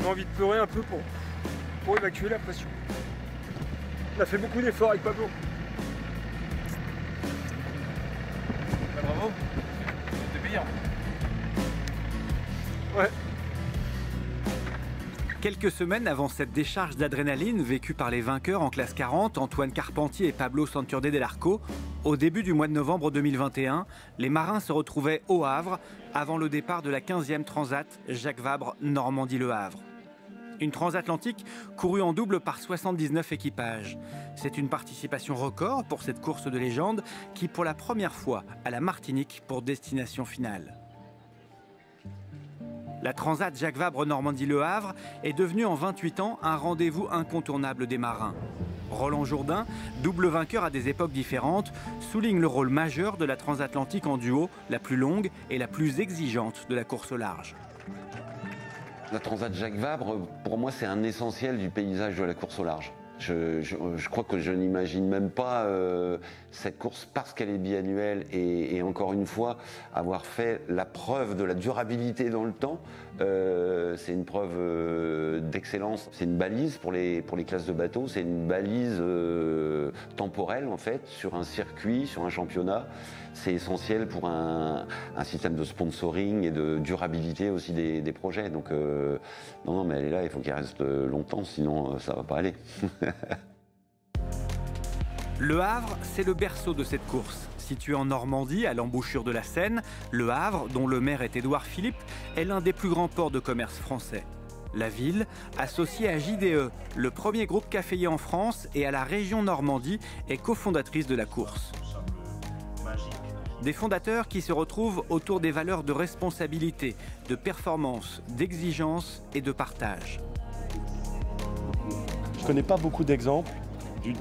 envie de pleurer un peu pour évacuer la pression. On a fait beaucoup d'efforts avec Pablo. Bah, bravo, c'était payant. Ouais. Quelques semaines avant cette décharge d'adrénaline vécue par les vainqueurs en classe 40, Antoine Carpentier et Pablo Santurde del Arco, au début du mois de novembre 2021, les marins se retrouvaient au Havre avant le départ de la 15e Transat Jacques Vabre Normandie-Le Havre. Une transatlantique courue en double par 79 équipages. C'est une participation record pour cette course de légende qui, pour la première fois, a la Martinique pour destination finale. La Transat Jacques Vabre Normandie-Le Havre est devenue en 28 ans un rendez-vous incontournable des marins. Roland Jourdain, double vainqueur à des époques différentes, souligne le rôle majeur de la transatlantique en duo, la plus longue et la plus exigeante de la course au large. La Transat Jacques Vabre, pour moi, c'est un essentiel du paysage de la course au large. Je crois que je n'imagine même pas cette course parce qu'elle est biannuelle et encore une fois, avoir fait la preuve de la durabilité dans le temps. C'est une preuve d'excellence. C'est une balise pour les classes de bateaux, c'est une balise temporelle en fait, sur un circuit, sur un championnat. C'est essentiel pour un système de sponsoring et de durabilité aussi des projets. Donc non, mais elle est là, il faut qu'elle reste longtemps, sinon ça va pas aller. Le Havre, c'est le berceau de cette course. Situé en Normandie, à l'embouchure de la Seine, Le Havre, dont le maire est Édouard Philippe, est l'un des plus grands ports de commerce français. La ville, associée à JDE, le premier groupe caféier en France, et à la région Normandie, est cofondatrice de la course. Des fondateurs qui se retrouvent autour des valeurs de responsabilité, de performance, d'exigence et de partage. Je ne connais pas beaucoup d'exemples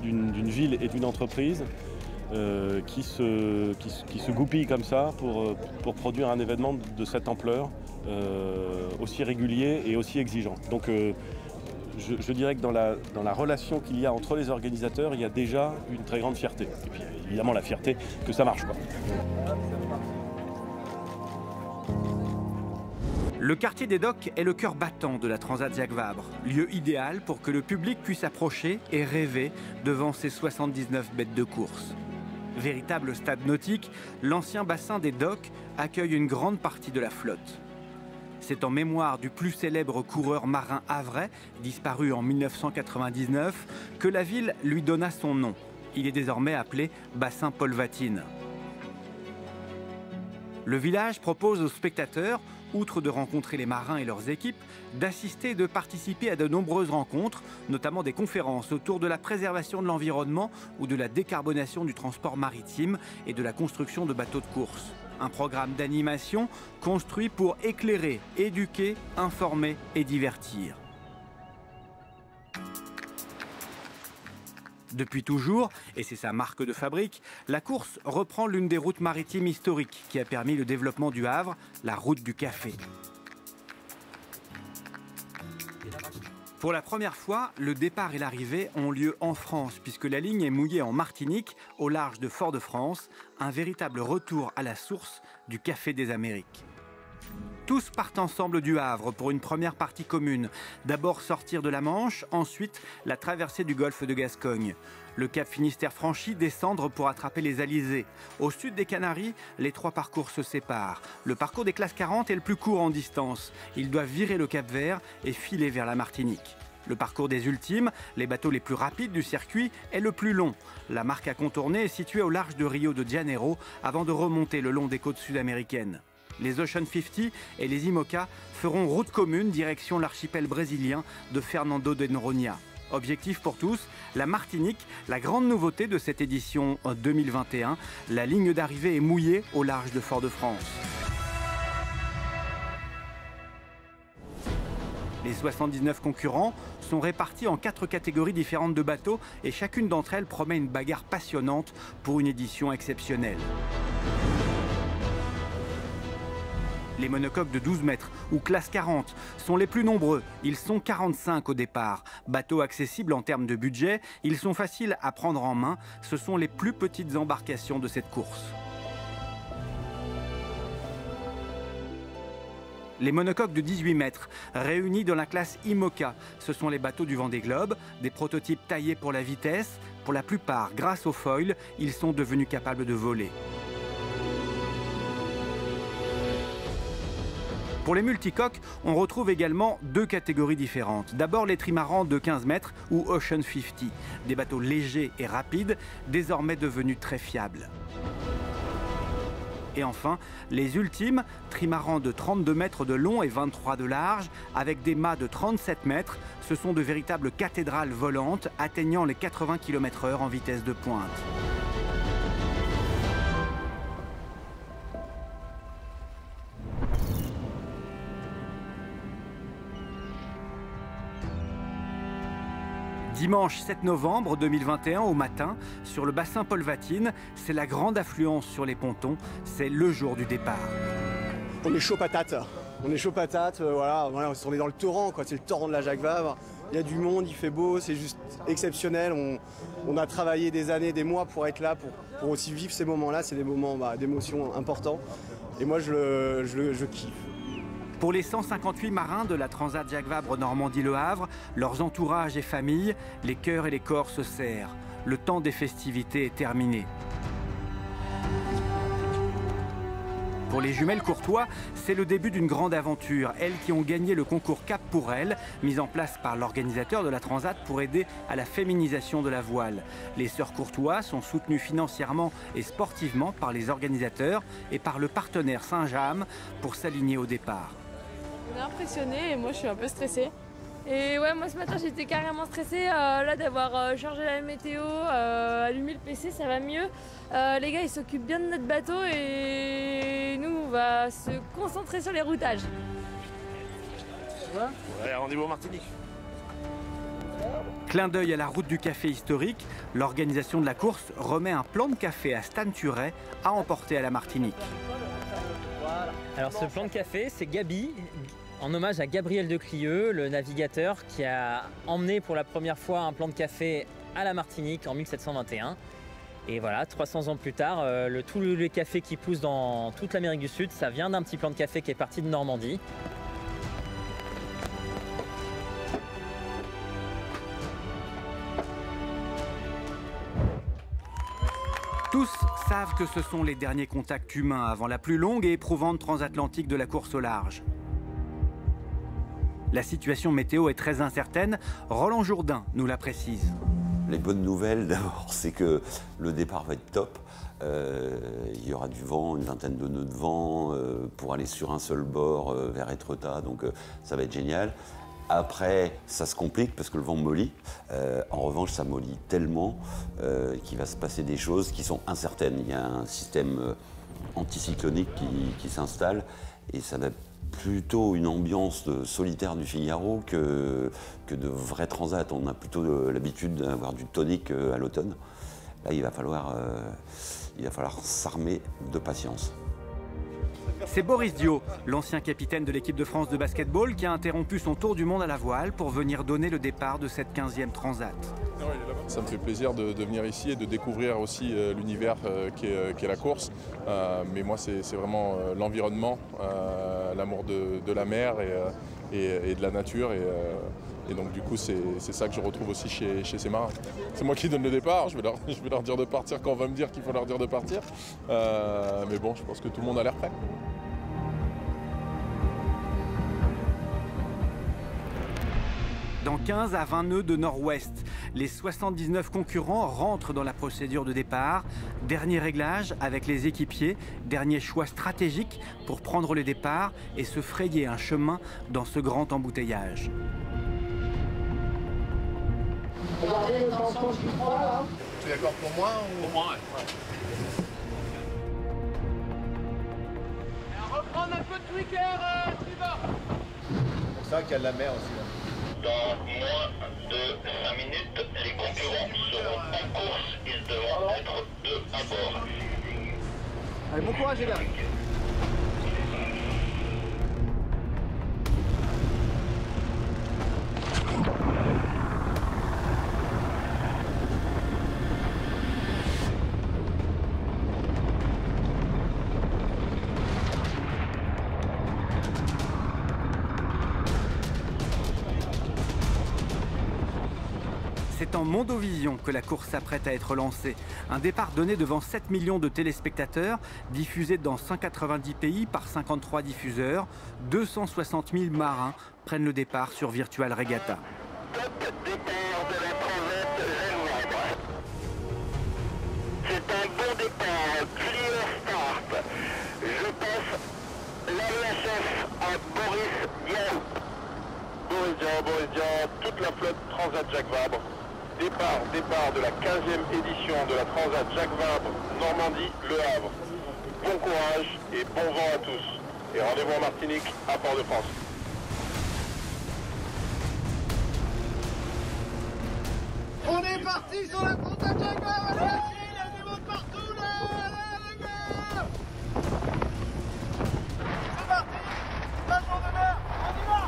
d'une ville et d'une entreprise qui se goupillent comme ça pour produire un événement de cette ampleur, aussi régulier et aussi exigeant. Donc je dirais que dans la relation qu'il y a entre les organisateurs, il y a déjà une très grande fierté. Et puis évidemment la fierté que ça marche, quoi. Le quartier des Docks est le cœur battant de la Transat Jacques Vabre, lieu idéal pour que le public puisse approcher et rêver devant ses 79 bêtes de course. Véritable stade nautique, l'ancien bassin des Docks accueille une grande partie de la flotte. C'est en mémoire du plus célèbre coureur marin havrais, disparu en 1999, que la ville lui donna son nom. Il est désormais appelé bassin Paul Vatine. Le village propose aux spectateurs, outre de rencontrer les marins et leurs équipes, d'assister et de participer à de nombreuses rencontres, notamment des conférences autour de la préservation de l'environnement ou de la décarbonation du transport maritime et de la construction de bateaux de course. Un programme d'animation construit pour éclairer, éduquer, informer et divertir. Depuis toujours, et c'est sa marque de fabrique, la course reprend l'une des routes maritimes historiques qui a permis le développement du Havre, la route du café. Pour la première fois, le départ et l'arrivée ont lieu en France puisque la ligne est mouillée en Martinique, au large de Fort-de-France, un véritable retour à la source du café des Amériques. Tous partent ensemble du Havre pour une première partie commune. D'abord sortir de la Manche, ensuite la traversée du golfe de Gascogne. Le cap Finistère franchi, descendre pour attraper les alizés. Au sud des Canaries, les trois parcours se séparent. Le parcours des classes 40 est le plus court en distance. Ils doivent virer le Cap Vert et filer vers la Martinique. Le parcours des ultimes, les bateaux les plus rapides du circuit, est le plus long. La marque à contourner est située au large de Rio de Janeiro avant de remonter le long des côtes sud-américaines. Les Ocean 50 et les IMOCA feront route commune direction l'archipel brésilien de Fernando de Noronha. Objectif pour tous, la Martinique, la grande nouveauté de cette édition 2021. La ligne d'arrivée est mouillée au large de Fort-de-France. Les 79 concurrents sont répartis en 4 catégories différentes de bateaux et chacune d'entre elles promet une bagarre passionnante pour une édition exceptionnelle. Les monocoques de 12 mètres ou classe 40 sont les plus nombreux. Ils sont 45 au départ. Bateaux accessibles en termes de budget, ils sont faciles à prendre en main. Ce sont les plus petites embarcations de cette course. Les monocoques de 18 mètres, réunis dans la classe IMOCA. Ce sont les bateaux du Vendée Globe, des prototypes taillés pour la vitesse. Pour la plupart, grâce au foil, ils sont devenus capables de voler. Pour les multicoques, on retrouve également deux catégories différentes. D'abord les trimarans de 15 mètres ou Ocean 50, des bateaux légers et rapides, désormais devenus très fiables. Et enfin, les ultimes, trimarans de 32 mètres de long et 23 de large, avec des mâts de 37 mètres, ce sont de véritables cathédrales volantes atteignant les 80 km/h en vitesse de pointe. Dimanche 7 novembre 2021 au matin, sur le bassin Paul Vatine, c'est la grande affluence sur les pontons, c'est le jour du départ. On est chaud patate, voilà, on est dans le torrent, c'est le torrent de la Jacques Vabre. Il y a du monde, il fait beau, c'est juste exceptionnel. On a travaillé des années, des mois pour être là, pour aussi vivre ces moments-là, c'est des moments d'émotion importants. Et moi je kiffe. Pour les 158 marins de la Transat Jacques Vabre Normandie-Le Havre, leurs entourages et familles, les cœurs et les corps se serrent. Le temps des festivités est terminé. Pour les jumelles Courtois, c'est le début d'une grande aventure. Elles qui ont gagné le concours Cap pour elles, mis en place par l'organisateur de la Transat pour aider à la féminisation de la voile. Les sœurs Courtois sont soutenues financièrement et sportivement par les organisateurs et par le partenaire Saint-James pour s'aligner au départ. On est impressionnés et moi je suis un peu stressée. Et ouais, moi ce matin j'étais carrément stressée là d'avoir chargé la météo, allumé le PC, ça va mieux. Les gars ils s'occupent bien de notre bateau et nous on va se concentrer sur les routages. Ouais, rendez-vous en Martinique. Clin d'œil à la route du café historique, l'organisation de la course remet un plan de café à Stan Turet à emporter à la Martinique. Alors ce plan de café, c'est Gabi, en hommage à Gabriel de Clieux, le navigateur qui a emmené pour la première fois un plan de café à la Martinique en 1721. Et voilà, 300 ans plus tard, tous les cafés qui poussent dans toute l'Amérique du Sud, ça vient d'un petit plan de café qui est parti de Normandie. Tous savent que ce sont les derniers contacts humains avant la plus longue et éprouvante transatlantique de la course au large. La situation météo est très incertaine. Roland Jourdain nous la précise. Les bonnes nouvelles, d'abord, c'est que le départ va être top. Il y aura du vent, une vingtaine de nœuds de vent pour aller sur un seul bord vers Étretat, donc ça va être génial. Après, ça se complique parce que le vent mollit. En revanche, ça mollit tellement qu'il va se passer des choses qui sont incertaines. Il y a un système anticyclonique qui s'installe et ça va plutôt une ambiance de solitaire du Figaro que de vrai transat. On a plutôt l'habitude d'avoir du tonique à l'automne. Là, il va falloir s'armer de patience. C'est Boris Dio, l'ancien capitaine de l'équipe de France de basketball, qui a interrompu son tour du monde à la voile pour venir donner le départ de cette 15e transat. Ça me fait plaisir de venir ici et de découvrir aussi l'univers qu'est la course. Mais moi, c'est vraiment l'environnement, l'amour de la mer et de la nature. Et donc du coup, c'est ça que je retrouve aussi chez ces marins. C'est moi qui donne le départ, je vais leur dire de partir quand on va me dire qu'il faut leur dire de partir. Mais bon, je pense que tout le monde a l'air prêt. Dans 15 à 20 nœuds de nord-ouest, les 79 concurrents rentrent dans la procédure de départ. Dernier réglage avec les équipiers, dernier choix stratégique pour prendre le départ et se frayer un chemin dans ce grand embouteillage. Regardez le transport qui prend là. Tu es d'accord pour moi ou... Pour moi, ouais. Reprendre un peu de tweaker, Tribord. C'est pour ça qu'il y a de la mer aussi. Là. Dans moins de 5 minutes, les concurrents seront en course. Ils devront être 2 à bord. Allez, bon courage, les gars. en Mondovision que la course s'apprête à être lancée. Un départ donné devant 7 millions de téléspectateurs, diffusé dans 190 pays par 53 diffuseurs. 260 000 marins prennent le départ sur Virtual Regatta. C'est un bon départ, clear start. Je passe l'AEHF à Boris Diaw. Boris Diaw, toute la flotte Transat Jacques Vabre. Départ de la 15e édition de la Transat Jacques Vabre, Normandie, Le Havre. Bon courage et bon vent à tous. Et rendez-vous en Martinique, à Port-de-France. On est parti sur la Transat Jacques Vabre. Il y a du monde partout là, les gars. C'est parti. Ballon de mer, on y va.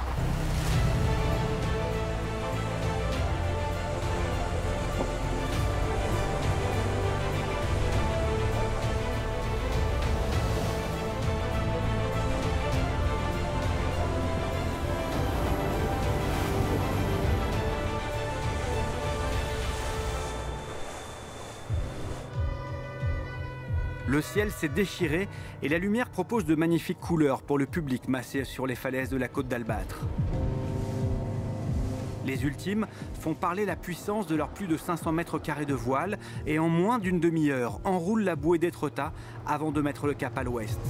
Le ciel s'est déchiré et la lumière propose de magnifiques couleurs pour le public massé sur les falaises de la côte d'Albâtre. Les ultimes font parler la puissance de leurs plus de 500 mètres carrés de voile et en moins d'une demi-heure enroulent la bouée d'Étretat avant de mettre le cap à l'ouest.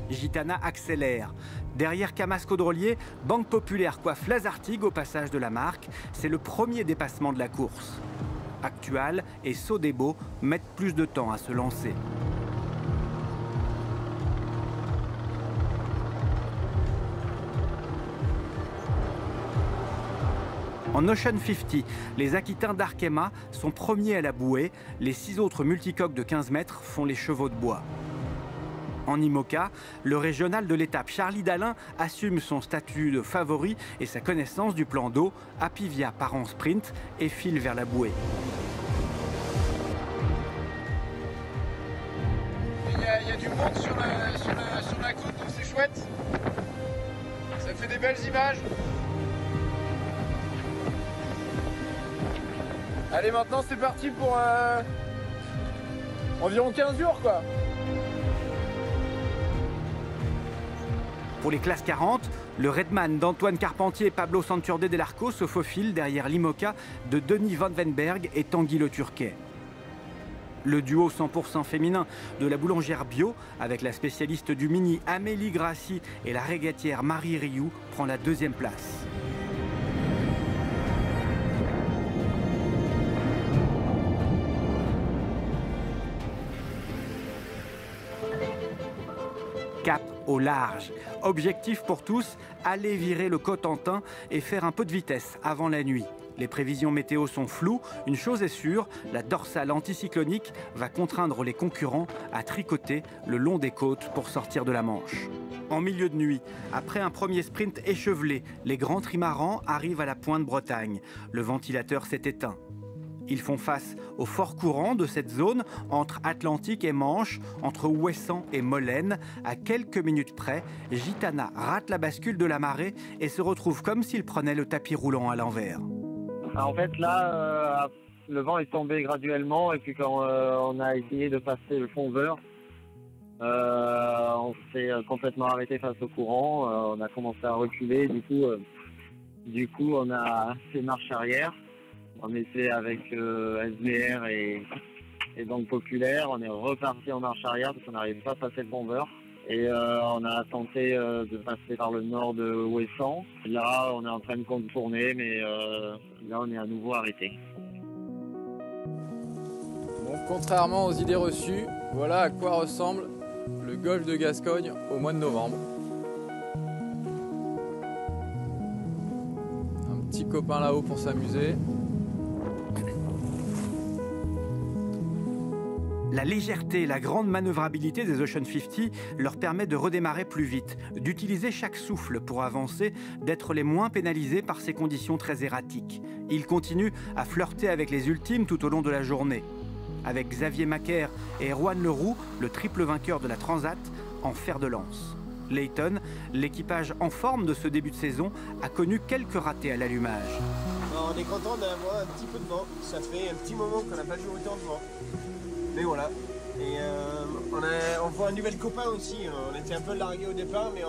Gitana accélère. Derrière Camas Caudrelier, Banque Populaire coiffe Lazartigue au passage de la marque. C'est le premier dépassement de la course. Actual et Sodebo mettent plus de temps à se lancer. En Ocean 50, les Aquitains d'Arkema sont premiers à la bouée. Les 6 autres multicoques de 15 mètres font les chevaux de bois. En IMOCA, le régional de l'étape Charlie Dalin assume son statut de favori et sa connaissance du plan d'eau. Apivia part en sprint et file vers la bouée. Il y a du monde sur la côte, donc c'est chouette. Ça fait des belles images. Allez, maintenant c'est parti pour environ 15 jours quoi. Pour les classes 40, le Redman d'Antoine Carpentier et Pablo Santurde del Arco se faufile derrière l'IMOCA de Denis Van Venberg et Tanguy Le Turquet. Le duo 100% féminin de la boulangère bio, avec la spécialiste du mini Amélie Grassi et la régatière Marie Rioux, prend la 2e place. Cap au large. Objectif pour tous, aller virer le Cotentin et faire un peu de vitesse avant la nuit. Les prévisions météo sont floues. Une chose est sûre, la dorsale anticyclonique va contraindre les concurrents à tricoter le long des côtes pour sortir de la Manche. En milieu de nuit, après un premier sprint échevelé, les grands trimarans arrivent à la pointe Bretagne. Le ventilateur s'est éteint. Ils font face au fort courant de cette zone entre Atlantique et Manche, entre Ouessant et Molène. À quelques minutes près, Gitana rate la bascule de la marée et se retrouve comme s'il prenait le tapis roulant à l'envers. En fait, là, le vent est tombé graduellement et puis quand on a essayé de passer le fond vert, on s'est complètement arrêté face au courant. On a commencé à reculer. Du coup, on a fait marche arrière. On était avec SBR et Banque Populaire. On est reparti en marche arrière parce qu'on n'arrivait pas à passer le fond vert. Et on a tenté de passer par le nord de Ouessant. Là, on est en train de contourner, mais là, on est à nouveau arrêté. Bon, contrairement aux idées reçues, voilà à quoi ressemble le golfe de Gascogne au mois de novembre. Un petit copain là-haut pour s'amuser. La légèreté et la grande manœuvrabilité des Ocean 50 leur permet de redémarrer plus vite, d'utiliser chaque souffle pour avancer, d'être les moins pénalisés par ces conditions très erratiques. Ils continuent à flirter avec les ultimes tout au long de la journée. Avec Xavier Macaire et Erwan Leroux, le triple vainqueur de la Transat, en fer de lance. Layton, l'équipage en forme de ce début de saison, a connu quelques ratés à l'allumage. On est content d'avoir un petit peu de vent. Ça fait un petit moment qu'on n'a pas joué autant de vent. Mais voilà. Et on voit un nouvel copain aussi. On était un peu largué au départ, mais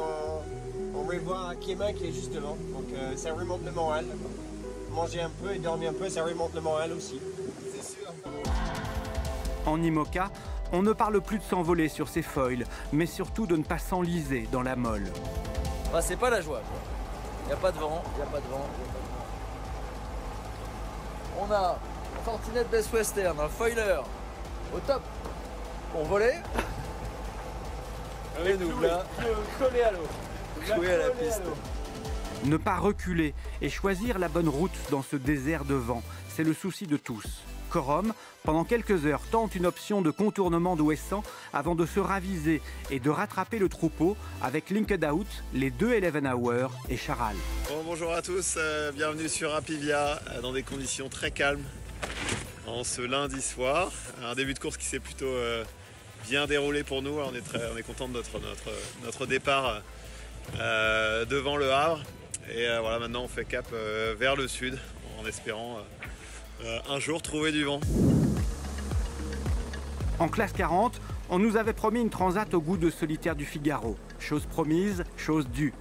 on va voir Akema qui est juste devant. Donc ça remonte le moral. Manger un peu et dormir un peu, ça remonte le moral aussi. C'est sûr. En IMOCA, on ne parle plus de s'envoler sur ses foils, mais surtout de ne pas s'enliser dans la molle. Bah, c'est pas la joie. Il n'y a pas de vent, il n'y a pas de vent. On a Fortinet Best Western, un foiler au top pour voler. Et nous là, collé à l'eau, jouer à la piste. Ne pas reculer et choisir la bonne route dans ce désert de vent, c'est le souci de tous. Corum, pendant quelques heures, tente une option de contournement d'Ouessant avant de se raviser et de rattraper le troupeau avec Linked Out, les 2 11 Hours et Charal. Bon, bonjour à tous, bienvenue sur Apivia dans des conditions très calmes en ce lundi soir. Un début de course qui s'est plutôt bien déroulé pour nous. On est content de notre départ devant le Havre. Et voilà, maintenant on fait cap vers le sud en espérant un jour trouver du vent. En classe 40, on nous avait promis une transat au goût de Solitaire du Figaro. Chose promise, chose due.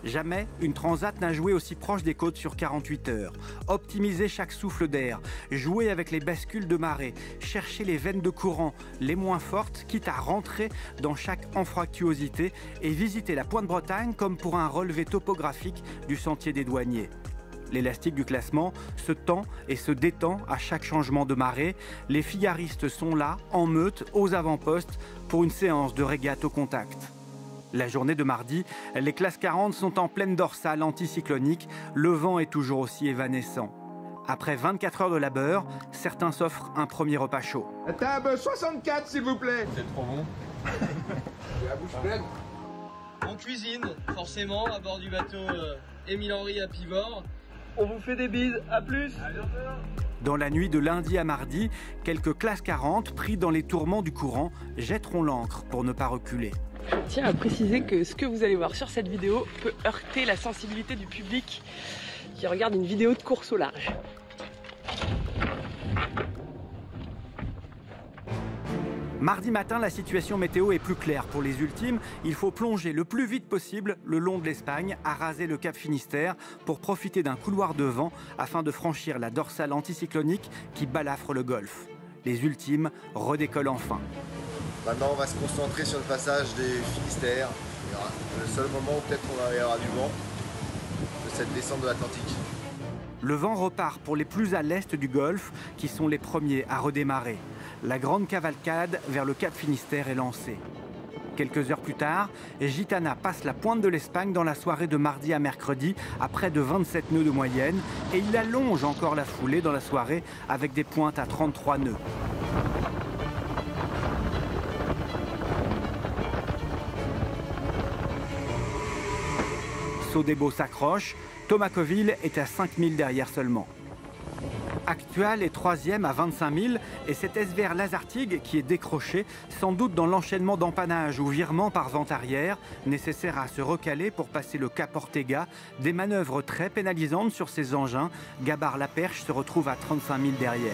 Jamais une transat n'a joué aussi proche des côtes sur 48 heures. Optimiser chaque souffle d'air, jouer avec les bascules de marée, chercher les veines de courant les moins fortes, quitte à rentrer dans chaque anfractuosité et visiter la Pointe-Bretagne comme pour un relevé topographique du sentier des douaniers. L'élastique du classement se tend et se détend à chaque changement de marée. Les figaristes sont là, en meute, aux avant-postes, pour une séance de régate au contact. La journée de mardi, les classes 40 sont en pleine dorsale anticyclonique. Le vent est toujours aussi évanescent. Après 24 heures de labeur, certains s'offrent un premier repas chaud. Table 64, s'il vous plaît. C'est trop bon. J'ai la bouche pleine. On cuisine, forcément, à bord du bateau Émile Henry à Pivort. On vous fait des bises, à plus. À bientôt. Dans la nuit de lundi à mardi, quelques classes 40, pris dans les tourments du courant, jetteront l'ancre pour ne pas reculer. Je tiens à préciser que ce que vous allez voir sur cette vidéo peut heurter la sensibilité du public qui regarde une vidéo de course au large. Mardi matin, la situation météo est plus claire pour les ultimes. Il faut plonger le plus vite possible le long de l'Espagne, à raser le cap Finistère pour profiter d'un couloir de vent afin de franchir la dorsale anticyclonique qui balafre le golfe. Les ultimes redécollent enfin. Maintenant, on va se concentrer sur le passage des Finistères. Le seul moment où peut-être on va y avoir du vent de cette descente de l'Atlantique. Le vent repart pour les plus à l'est du golfe, qui sont les premiers à redémarrer. La grande cavalcade vers le cap Finistère est lancée. Quelques heures plus tard, Gitana passe la pointe de l'Espagne dans la soirée de mardi à mercredi à près de 27 nœuds de moyenne et il allonge encore la foulée dans la soirée avec des pointes à 33 nœuds. Sodebo s'accroche, Thomas Coville est à 5000 derrière seulement. Actual est 3e à 25 000 et c'est SVR Lazartigue qui est décroché, sans doute dans l'enchaînement d'empannage ou virement par vent arrière, nécessaire à se recaler pour passer le cap Ortega, des manœuvres très pénalisantes sur ses engins. Gabar Laperche se retrouve à 35 000 derrière.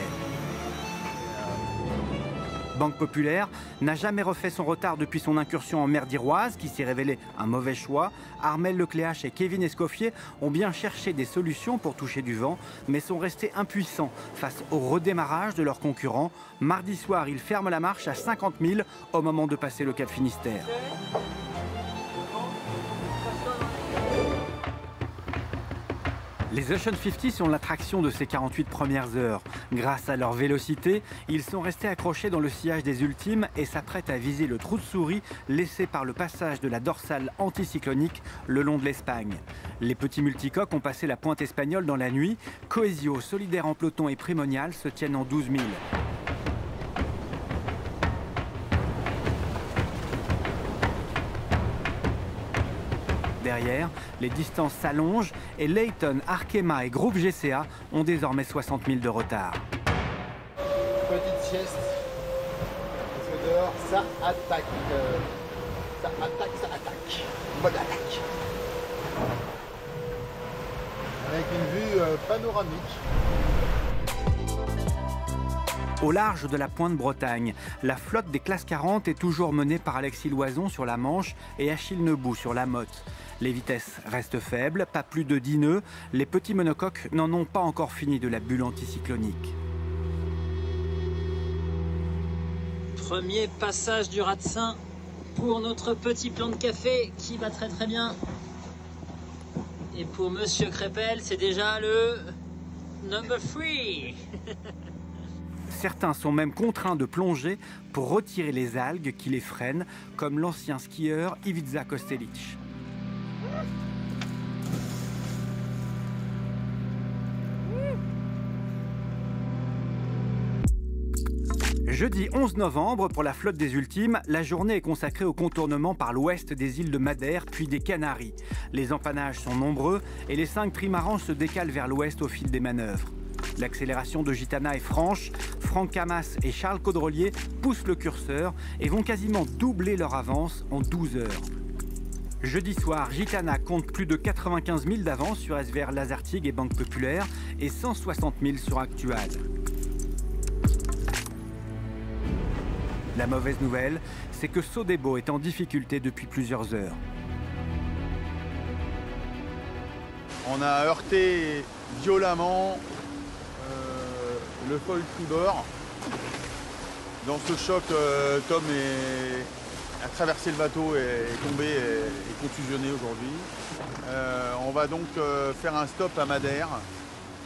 Banque Populaire n'a jamais refait son retard depuis son incursion en mer d'Iroise, qui s'est révélé un mauvais choix. Armel Lecléache et Kevin Escoffier ont bien cherché des solutions pour toucher du vent, mais sont restés impuissants face au redémarrage de leurs concurrents. Mardi soir, ils ferment la marche à 50 000 au moment de passer le cap Finistère. Les Ocean 50 sont l'attraction de ces 48 premières heures. Grâce à leur vélocité, ils sont restés accrochés dans le sillage des ultimes et s'apprêtent à viser le trou de souris laissé par le passage de la dorsale anticyclonique le long de l'Espagne. Les petits multicoques ont passé la pointe espagnole dans la nuit. Coesio, Solidaire en peloton et Primonial se tiennent en 12 000. Derrière, les distances s'allongent et Layton, Arkema et Groupe GCA ont désormais 60 000 de retard. Petite sieste, parce que dehors ça attaque. ça attaque, ça attaque. Bonne attaque. Avec une vue panoramique. Au large de la Pointe Bretagne, la flotte des classes 40 est toujours menée par Alexis Loison sur la Manche et Achille Neubou sur la Motte. Les vitesses restent faibles, pas plus de 10 nœuds. Les petits monocoques n'en ont pas encore fini de la bulle anticyclonique. Premier passage du Ratsin pour notre petit plan de café qui va très très bien. Et pour Monsieur Crépel, c'est déjà le number 3. Certains sont même contraints de plonger pour retirer les algues qui les freinent, comme l'ancien skieur Ivica Kostelic. Jeudi 11 novembre, pour la flotte des Ultimes, la journée est consacrée au contournement par l'ouest des îles de Madère puis des Canaries. Les empannages sont nombreux et les 5 trimarans se décalent vers l'ouest au fil des manœuvres. L'accélération de Gitana est franche, Franck Camas et Charles Caudrelier poussent le curseur et vont quasiment doubler leur avance en 12 heures. Jeudi soir, Gitana compte plus de 95 000 d'avance sur SVR Lazartigue et Banque Populaire et 160 000 sur Actual. La mauvaise nouvelle, c'est que Sodebo est en difficulté depuis plusieurs heures. On a heurté violemment le foil tribord. Dans ce choc, Tom a traversé le bateau et est tombé et contusionné aujourd'hui. On va donc faire un stop à Madère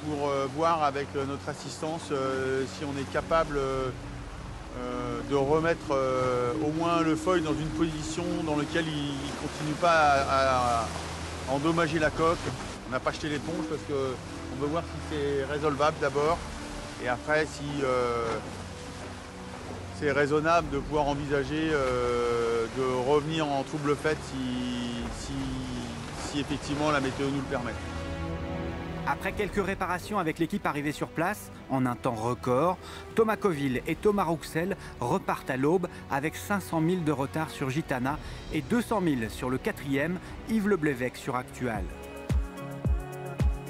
pour voir avec notre assistance si on est capable de remettre au moins le foil dans une position dans laquelle il ne continue pas à endommager la coque. On n'a pas jeté l'éponge parce qu'on veut voir si c'est résolvable d'abord et après si c'est raisonnable de pouvoir envisager de revenir en trouble fait si effectivement la météo nous le permet. Après quelques réparations avec l'équipe arrivée sur place, en un temps record, Thomas Coville et Thomas Rouxel repartent à l'aube avec 500 000 de retard sur Gitana et 200 000 sur le 4e, Yves Le Blévec sur Actual.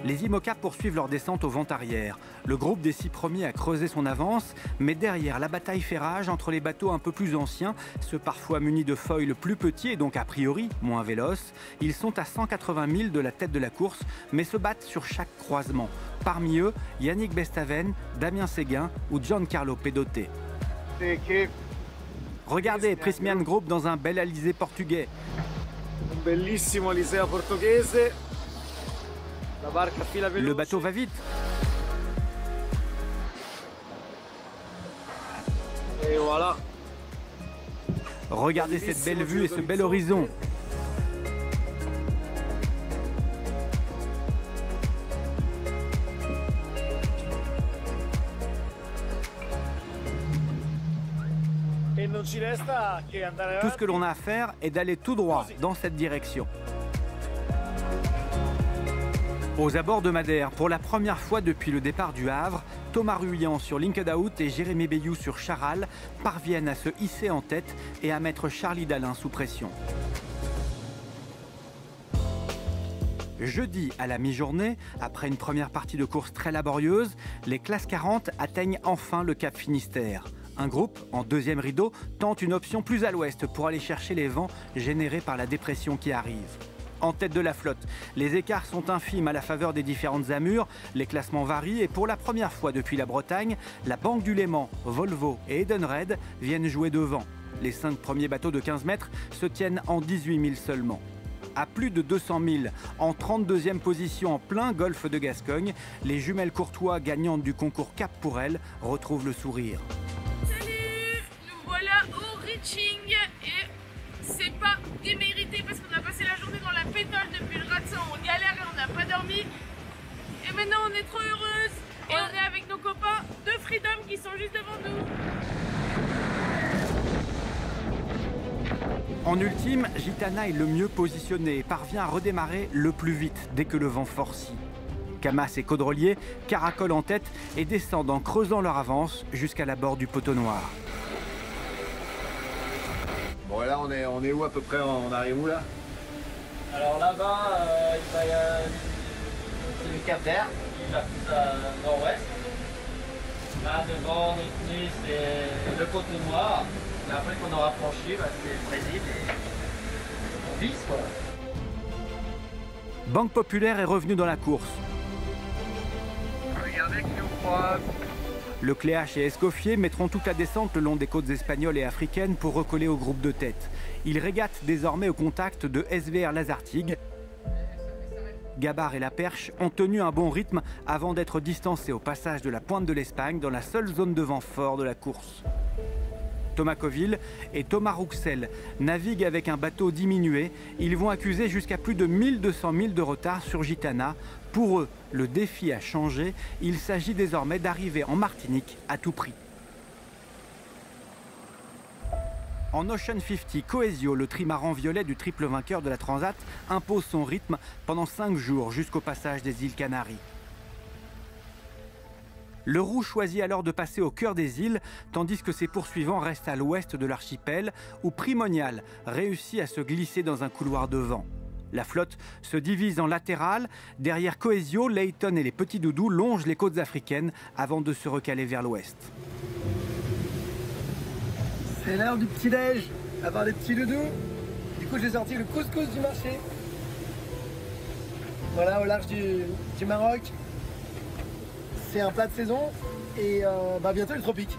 Les IMOCA poursuivent leur descente au vent arrière. Le groupe des 6 premiers a creusé son avance, mais derrière, la bataille fait rage entre les bateaux un peu plus anciens, ceux parfois munis de foils plus petits et donc a priori moins véloces. Ils sont à 180 000 de la tête de la course, mais se battent sur chaque croisement. Parmi eux, Yannick Bestaven, Damien Séguin ou Giancarlo Pedote. Regardez Prismian Group dans un bel alizé portugais. Un bellissimo aliseo portoghese. Le bateau va vite. Et voilà. Regardez cette belle vue et ce bel horizon. Tout ce que l'on a à faire est d'aller tout droit dans cette direction. Aux abords de Madère, pour la première fois depuis le départ du Havre, Thomas Ruyant sur Linked Out et Jérémy Bayou sur Charal parviennent à se hisser en tête et à mettre Charlie Dalin sous pression. Jeudi à la mi-journée, après une première partie de course très laborieuse, les classes 40 atteignent enfin le cap Finistère. Un groupe, en deuxième rideau, tente une option plus à l'ouest pour aller chercher les vents générés par la dépression qui arrive. En tête de la flotte, les écarts sont infimes à la faveur des différentes amures, les classements varient et pour la première fois depuis la Bretagne, la Banque du Léman, Volvo et Edenred viennent jouer devant. Les 5 premiers bateaux de 15 mètres se tiennent en 18 000 seulement. À plus de 200 000, en 32e position en plein golfe de Gascogne, les jumelles Courtois gagnantes du concours Cap pour elles retrouvent le sourire. Salut, nous voilà au reaching et c'est pas démérité parce qu'on a passé la journée dans la pétole depuis le Ratsin, on galère et on n'a pas dormi. Et maintenant on est trop heureuses et on est avec nos copains de Freedom qui sont juste devant nous. En ultime, Gitana est le mieux positionné et parvient à redémarrer le plus vite dès que le vent forcit. Camas et Caudrelier caracolent en tête et descendent en creusant leur avance jusqu'à la bord du poteau noir. Bon, et là, on est où à peu près? On arrive où là? Alors là-bas, c'est le Cap Vert, qui va plus à nord-ouest. Là devant, notre nez, c'est le Coteau-Noir. Et après qu'on aura franchi, bah, c'est le Brésil et on vise quoi. Banque Populaire est revenu dans la course. Regardez qui nous croise. Le Cléache et Escoffier mettront toute la descente le long des côtes espagnoles et africaines pour recoller au groupe de tête. Ils régatent désormais au contact de SVR Lazartigue. Gabard et La Perche ont tenu un bon rythme avant d'être distancés au passage de la pointe de l'Espagne dans la seule zone de vent fort de la course. Thomas Coville et Thomas Rouxel naviguent avec un bateau diminué. Ils vont accuser jusqu'à plus de 1200 milles de retard sur Gitana. Pour eux, le défi a changé. Il s'agit désormais d'arriver en Martinique à tout prix. En Ocean 50, Coesio, le trimaran violet du triple vainqueur de la Transat, impose son rythme pendant 5 jours jusqu'au passage des îles Canaries. Le Roux choisit alors de passer au cœur des îles, tandis que ses poursuivants restent à l'ouest de l'archipel, où Primonial réussit à se glisser dans un couloir de vent. La flotte se divise en latérales. Derrière Coesio, Layton et les petits doudous longent les côtes africaines avant de se recaler vers l'ouest. C'est l'heure du petit-déj, à part les petits doudous. Du coup, j'ai sorti le couscous du marché. Voilà, au large du Maroc. C'est un plat de saison et bientôt le tropique.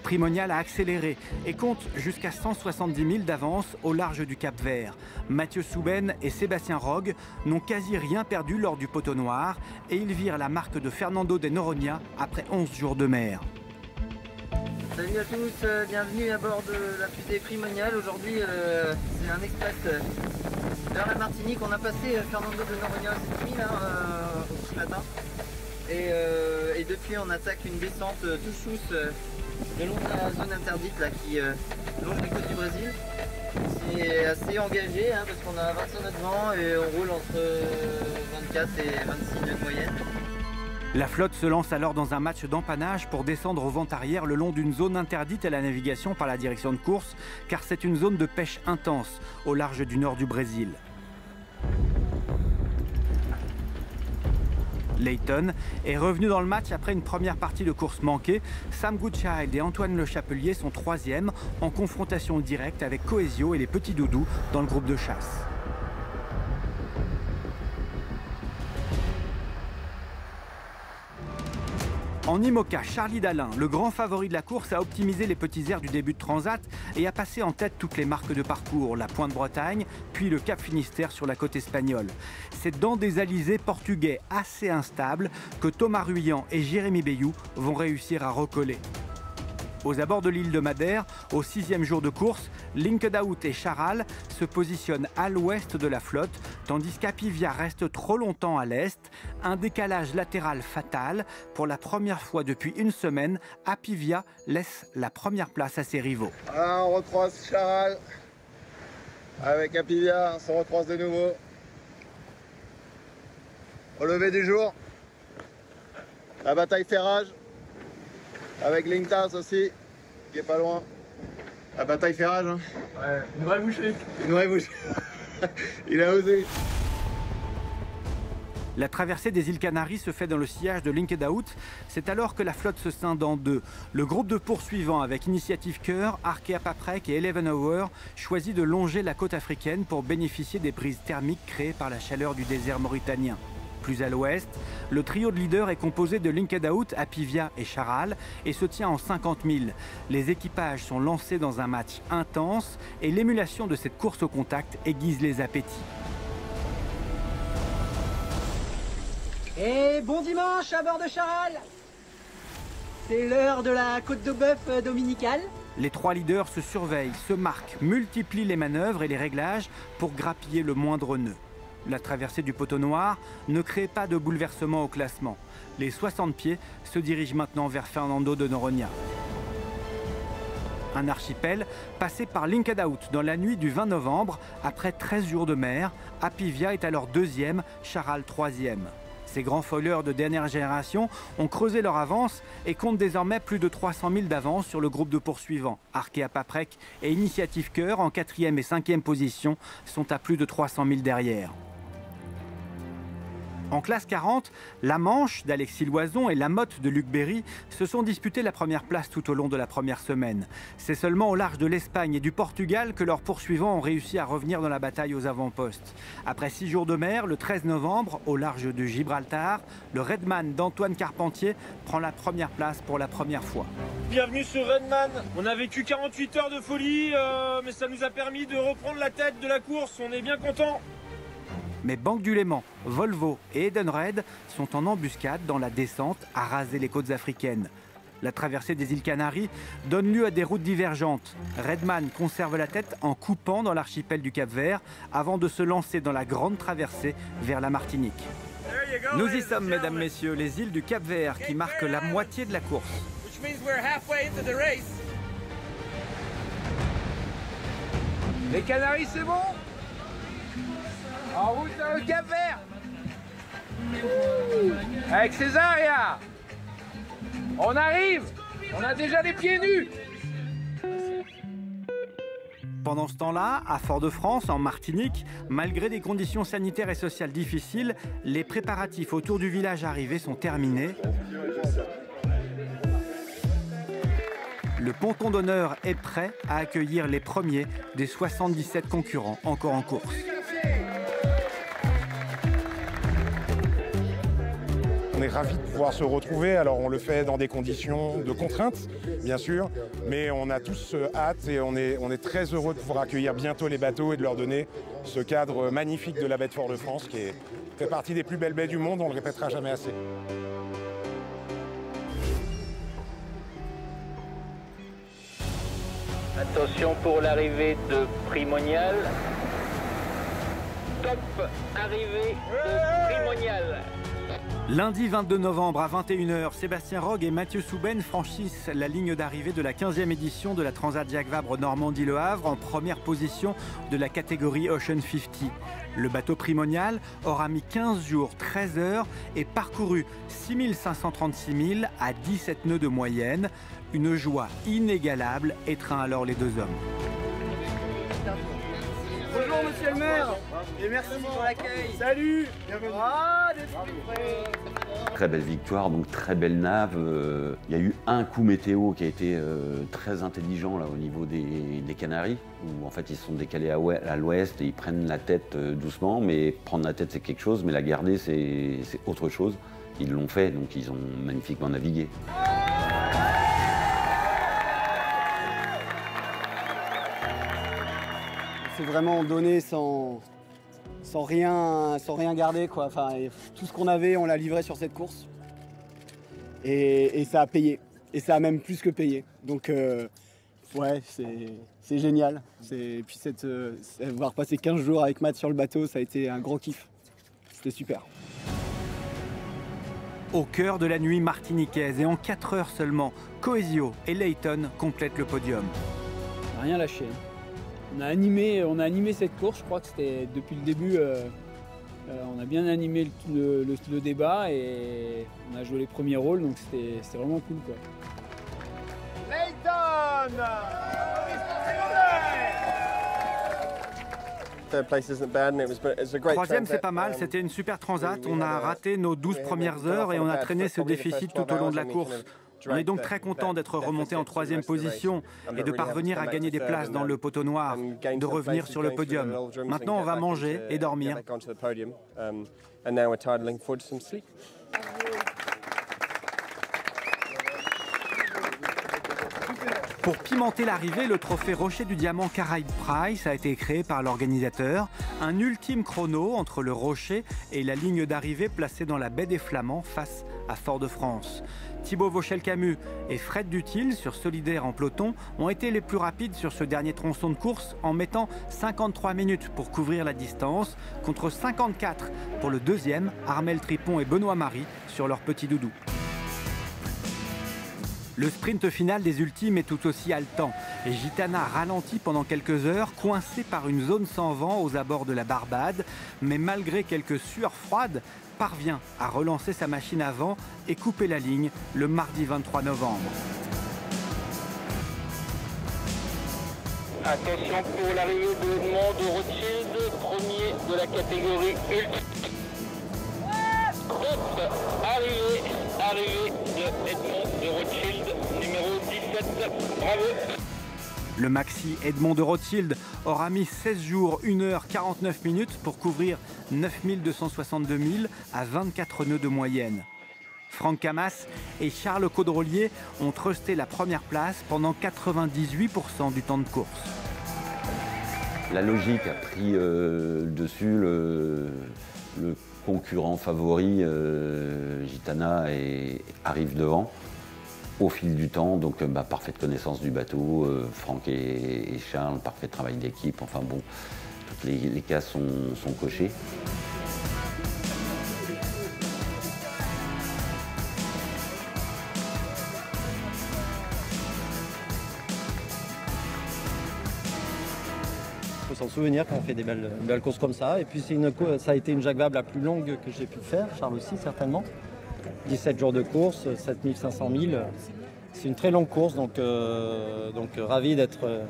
Primonial a accéléré et compte jusqu'à 170 000 d'avance au large du Cap Vert. Mathieu Souben et Sébastien Rogue n'ont quasi rien perdu lors du Poteau Noir et ils virent la marque de Fernando de Noronha après 11 jours de mer. Salut à tous, bienvenue à bord de la fusée Primonial. Aujourd'hui, c'est un express vers la Martinique. On a passé Fernando de Noronha cette nuit ce matin. Et depuis, on attaque une descente tout chousse le long de la zone interdite là, qui longe les côtes du Brésil. C'est assez engagé parce qu'on a 25 nœuds de vent et on roule entre 24 et 26 nœuds de moyenne. La flotte se lance alors dans un match d'empannage pour descendre au vent arrière le long d'une zone interdite à la navigation par la direction de course, car c'est une zone de pêche intense au large du nord du Brésil. Layton est revenu dans le match après une première partie de course manquée. Sam Goodchild et Antoine Le Chapelier sont 3e en confrontation directe avec Coesio et les petits doudous dans le groupe de chasse. En IMOCA, Charlie Dalin, le grand favori de la course, a optimisé les petits airs du début de Transat et a passé en tête toutes les marques de parcours, la Pointe-Bretagne, puis le Cap Finistère sur la côte espagnole. C'est dans des alizés portugais assez instables que Thomas Ruyant et Jérémy Bayou vont réussir à recoller. Aux abords de l'île de Madère, au 6e jour de course, Linkedaout et Charal se positionnent à l'ouest de la flotte, tandis qu'Apivia reste trop longtemps à l'est. Un décalage latéral fatal. Pour la première fois depuis une semaine, Apivia laisse la première place à ses rivaux. Ah, on recroise Charal avec Apivia, on se recroise de nouveau. Au lever du jour, la bataille ferrage. Avec Linktas aussi, qui est pas loin. La bataille ferrage. Hein. Ouais, une vraie bouchée. Une vraie bouchée. Il a osé. La traversée des îles Canaries se fait dans le sillage de Linkedaout. C'est alors que la flotte se scinde en deux. Le groupe de poursuivants avec Initiative Cœur, Arkea Paprec et 11 Hour choisit de longer la côte africaine pour bénéficier des brises thermiques créées par la chaleur du désert mauritanien. Plus à l'ouest, le trio de leaders est composé de Linkedaout, Apivia et Charal et se tient en 50 000. Les équipages sont lancés dans un match intense et l'émulation de cette course au contact aiguise les appétits. Et bon dimanche à bord de Charal. C'est l'heure de la côte de bœuf dominicale. Les trois leaders se surveillent, se marquent, multiplient les manœuvres et les réglages pour grappiller le moindre nœud. La traversée du Poteau Noir ne crée pas de bouleversement au classement. Les 60 pieds se dirigent maintenant vers Fernando de Noronha. Un archipel passé par Linkedaout dans la nuit du 20 novembre. Après 13 jours de mer, Apivia est alors 2e, Charal 3e. Ces grands foilers de dernière génération ont creusé leur avance et comptent désormais plus de 300 000 d'avance sur le groupe de poursuivants. Arkea Paprec et Initiative Cœur, en 4e et 5e position, sont à plus de 300 000 derrière. En classe 40, la Manche d'Alexis Loison et la Motte de Luc Berry se sont disputés la première place tout au long de la première semaine. C'est seulement au large de l'Espagne et du Portugal que leurs poursuivants ont réussi à revenir dans la bataille aux avant-postes. Après 6 jours de mer, le 13 novembre, au large de Gibraltar, le Redman d'Antoine Carpentier prend la première place pour la première fois. Bienvenue sur Redman. On a vécu 48 heures de folie, mais ça nous a permis de reprendre la tête de la course. On est bien contents. Mais Banque du Léman, Volvo et Edenred sont en embuscade dans la descente à raser les côtes africaines. La traversée des îles Canaries donne lieu à des routes divergentes. Redman conserve la tête en coupant dans l'archipel du Cap-Vert avant de se lancer dans la grande traversée vers la Martinique. Nous y sommes, mesdames, messieurs, les îles du Cap-Vert qui marquent la moitié de la course. Les Canaries, c'est bon? En route vers le Cap-Vert. Avec Césaria. On arrive. On a déjà les pieds nus. Pendant ce temps-là, à Fort-de-France, en Martinique, malgré des conditions sanitaires et sociales difficiles, les préparatifs autour du village arrivé sont terminés. Le ponton d'honneur est prêt à accueillir les premiers des 77 concurrents encore en course. On est ravis de pouvoir se retrouver, alors on le fait dans des conditions de contrainte, bien sûr, mais on a tous hâte et on est très heureux de pouvoir accueillir bientôt les bateaux et de leur donner ce cadre magnifique de la baie de Fort-de-France qui fait partie des plus belles baies du monde, on ne le répétera jamais assez. Attention pour l'arrivée de Primonial. Top arrivée de Primonial. Lundi 22 novembre à 21h, Sébastien Rogue et Mathieu Souben franchissent la ligne d'arrivée de la 15e édition de la Transat Jacques Vabre Normandie-Le Havre en première position de la catégorie Ocean 50. Le bateau Primonial aura mis 15 jours, 13 heures et parcouru 6536 milles à 17 nœuds de moyenne. Une joie inégalable étreint alors les deux hommes. Bonjour monsieur le maire et merci pour l'accueil. Salut, bienvenue. Très belle victoire, donc très belle nave. Il y a eu un coup météo qui a été très intelligent là, au niveau des Canaries, où en fait ils se sont décalés à l'ouest et ils prennent la tête doucement, mais prendre la tête c'est quelque chose, mais la garder c'est autre chose. Ils l'ont fait, donc ils ont magnifiquement navigué. C'est vraiment donné sans rien garder, quoi. Enfin, tout ce qu'on avait, on l'a livré sur cette course. Et ça a payé. Et ça a même plus que payé. Donc, ouais, c'est génial. Et puis, avoir passé 15 jours avec Matt sur le bateau, ça a été un gros kiff. C'était super. Au cœur de la nuit martiniquaise et en 4 heures seulement, Coesio et Layton complètent le podium. On n'a rien lâché. On a animé cette course, je crois que c'était depuis le début, on a bien animé le débat et on a joué les premiers rôles, donc c'était vraiment cool, quoi. Layton! Troisième, c'est pas mal, c'était une super transat. On a raté nos 12 premières heures et on a traîné ce déficit tout au long de la course. On est donc très content d'être remonté en 3e position et de parvenir à gagner des places dans le poteau noir, de revenir sur le podium. Maintenant, on va manger et dormir. Pour pimenter l'arrivée, le trophée Rocher du Diamant Caraïbe Prize a été créé par l'organisateur. Un ultime chrono entre le Rocher et la ligne d'arrivée placée dans la baie des Flamands face à Fort-de-France. Thibaut Vauchel-Camus et Fred Dutil, sur Solidaire en peloton, ont été les plus rapides sur ce dernier tronçon de course en mettant 53 minutes pour couvrir la distance, contre 54 pour le deuxième, Armel Tripon et Benoît Marie, sur leur petit doudou. Le sprint final des ultimes est tout aussi haletant. Et Gitana ralentit pendant quelques heures, coincé par une zone sans vent aux abords de la Barbade. Mais malgré quelques sueurs froides, parvient à relancer sa machine avant et couper la ligne le mardi 23 novembre. Attention pour l'arrivée de Edmond de Rothschild, premier de la catégorie ultra. Arrivée de Edmond de Rothschild, numéro 17. Bravo. Le maxi Edmond de Rothschild aura mis 16 jours, 1 heure 49 minutes pour couvrir 9262 milles à 24 nœuds de moyenne. Franck Camas et Charles Caudrelier ont trusté la première place pendant 98% du temps de course. La logique a pris dessus le concurrent favori, Gitana, arrive devant au fil du temps. Donc parfaite connaissance du bateau, Franck et Charles, parfait travail d'équipe. Enfin bon, toutes les cases sont cochées. Il faut s'en souvenir quand on fait des belles courses comme ça. Et puis ça a été une Jacques Vabre la plus longue que j'ai pu faire, Charles aussi certainement. 17 jours de course, 7500 milles. C'est une très longue course, donc ravi d'être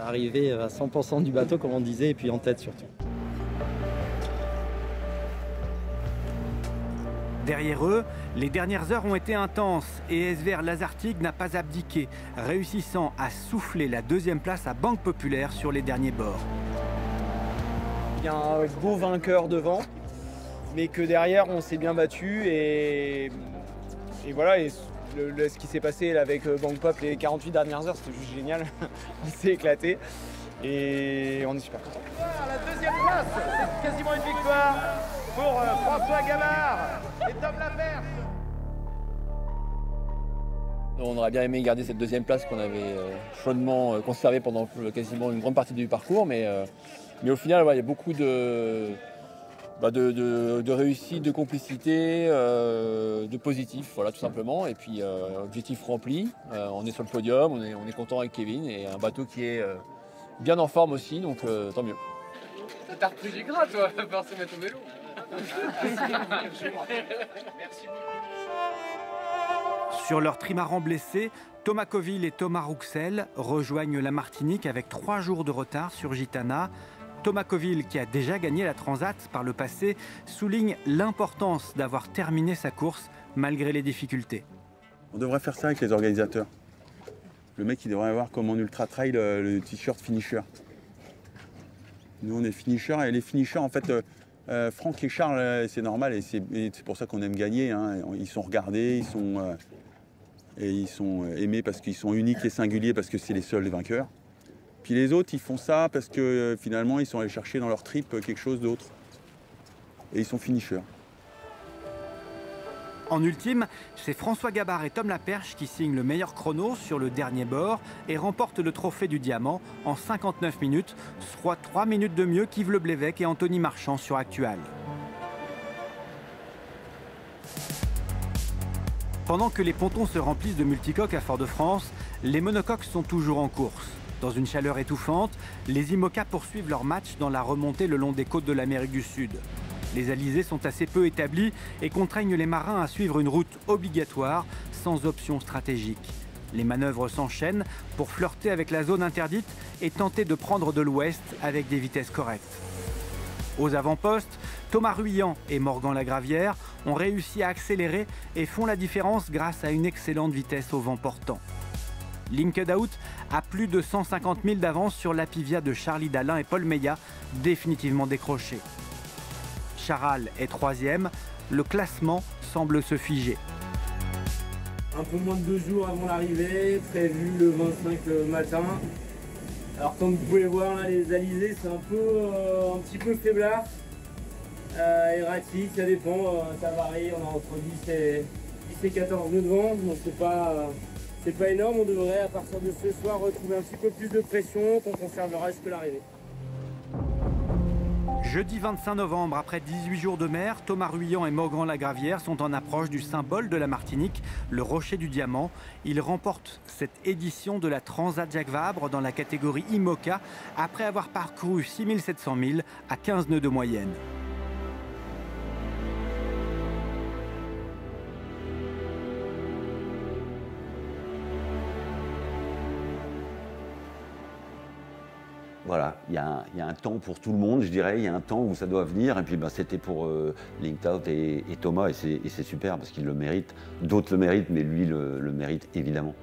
arrivé à 100% du bateau comme on disait, et puis en tête surtout. Derrière eux, les dernières heures ont été intenses et SVR Lazartigue n'a pas abdiqué, réussissant à souffler la deuxième place à Banque Populaire sur les derniers bords. Il y a un beau vainqueur devant, mais que derrière on s'est bien battu et voilà. Et ce qui s'est passé là, avec Banque Pop les 48 dernières heures, c'était juste génial. On s'est éclaté et on est super content. La deuxième place, c'est quasiment une victoire pour François Gabard et Tom Laperche. On aurait bien aimé garder cette deuxième place qu'on avait chaudement conservée pendant quasiment une grande partie du parcours, mais au final, il y a beaucoup de réussite, de complicité, de positif, voilà, tout simplement. Et puis, objectif rempli, on est sur le podium, on est content avec Kevin, et un bateau qui est bien en forme aussi, donc tant mieux. T'as repris du gras, toi, par se mettre au vélo. Merci. Sur leur trimaran blessé, Thomas Coville et Thomas Rouxel rejoignent la Martinique avec 3 jours de retard sur Gitana. Thomas Coville, qui a déjà gagné la Transat par le passé, souligne l'importance d'avoir terminé sa course malgré les difficultés. On devrait faire ça avec les organisateurs. Le mec, il devrait avoir comme en ultra trail le t-shirt finisher. Nous, on est finisher, et les finishers, en fait, Franck et Charles, c'est normal, et c'est pour ça qu'on aime gagner. Hein. Ils sont regardés, ils sont aimés parce qu'ils sont uniques et singuliers, parce que c'est les seuls vainqueurs. Puis les autres, ils font ça parce que finalement, ils sont allés chercher dans leur trip quelque chose d'autre. Et ils sont finishers. En ultime, c'est François Gabard et Tom Laperche qui signent le meilleur chrono sur le dernier bord et remportent le trophée du diamant en 59 minutes, soit 3 minutes de mieux qu'Yves Le Blévec et Anthony Marchand sur Actual. Pendant que les pontons se remplissent de multicoques à Fort-de-France, les monocoques sont toujours en course. Dans une chaleur étouffante, les IMOCA poursuivent leur match dans la remontée le long des côtes de l'Amérique du Sud. Les alizés sont assez peu établis et contraignent les marins à suivre une route obligatoire sans option stratégique. Les manœuvres s'enchaînent pour flirter avec la zone interdite et tenter de prendre de l'ouest avec des vitesses correctes. Aux avant-postes, Thomas Ruyant et Morgan Lagravière ont réussi à accélérer et font la différence grâce à une excellente vitesse au vent portant. Linked Out a plus de 150 000 d'avance sur l'Apivia de Charlie Dalin et Paul Meillat, définitivement décroché. Charal est 3e, le classement semble se figer. Un peu moins de 2 jours avant l'arrivée, prévu le 25 matin. Alors comme vous pouvez voir là, les alizés c'est un petit peu faiblard, erratique, ça dépend, ça varie, on a entre 10 et 14 nœuds de vent, donc c'est pas énorme, on devrait à partir de ce soir retrouver un petit peu plus de pression, qu'on conservera jusqu'à l'arrivée. Jeudi 25 novembre, après 18 jours de mer, Thomas Ruyant et Morgan Lagravière sont en approche du symbole de la Martinique, le Rocher du Diamant. Ils remportent cette édition de la Transat Jacques Vabre dans la catégorie IMOCA après avoir parcouru 6700 milles à 15 nœuds de moyenne. voilà, il y a un temps pour tout le monde, je dirais, il y a un temps où ça doit venir, et puis c'était pour Linked et Thomas, et c'est super parce qu'il le mérite. D'autres le méritent, mais lui le mérite évidemment.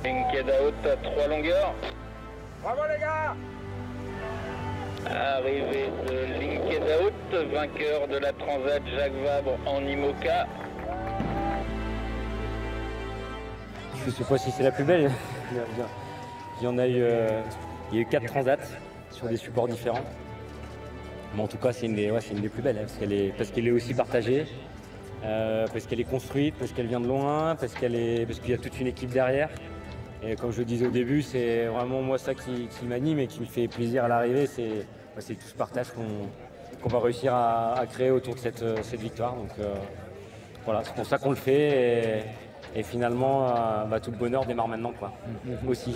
Linked out, 3 longueurs. Bravo les gars! Arrivée de Linked out, vainqueur de la Transat Jacques Vabre en IMOCA. Je ne sais pas si c'est la plus belle. Il y en a eu, il y a eu 4 transats sur des supports différents. Mais en tout cas, c'est une des plus belles, hein, parce qu'elle est aussi partagée, parce qu'elle est construite, parce qu'elle vient de loin, parce qu'il y a toute une équipe derrière. Et comme je le disais au début, c'est vraiment moi ça qui m'anime et qui me fait plaisir à l'arrivée, c'est tout ce partage qu'on va réussir à créer autour de cette victoire. Donc voilà, c'est pour ça qu'on le fait. Et finalement, tout le bonheur démarre maintenant, quoi. Aussi.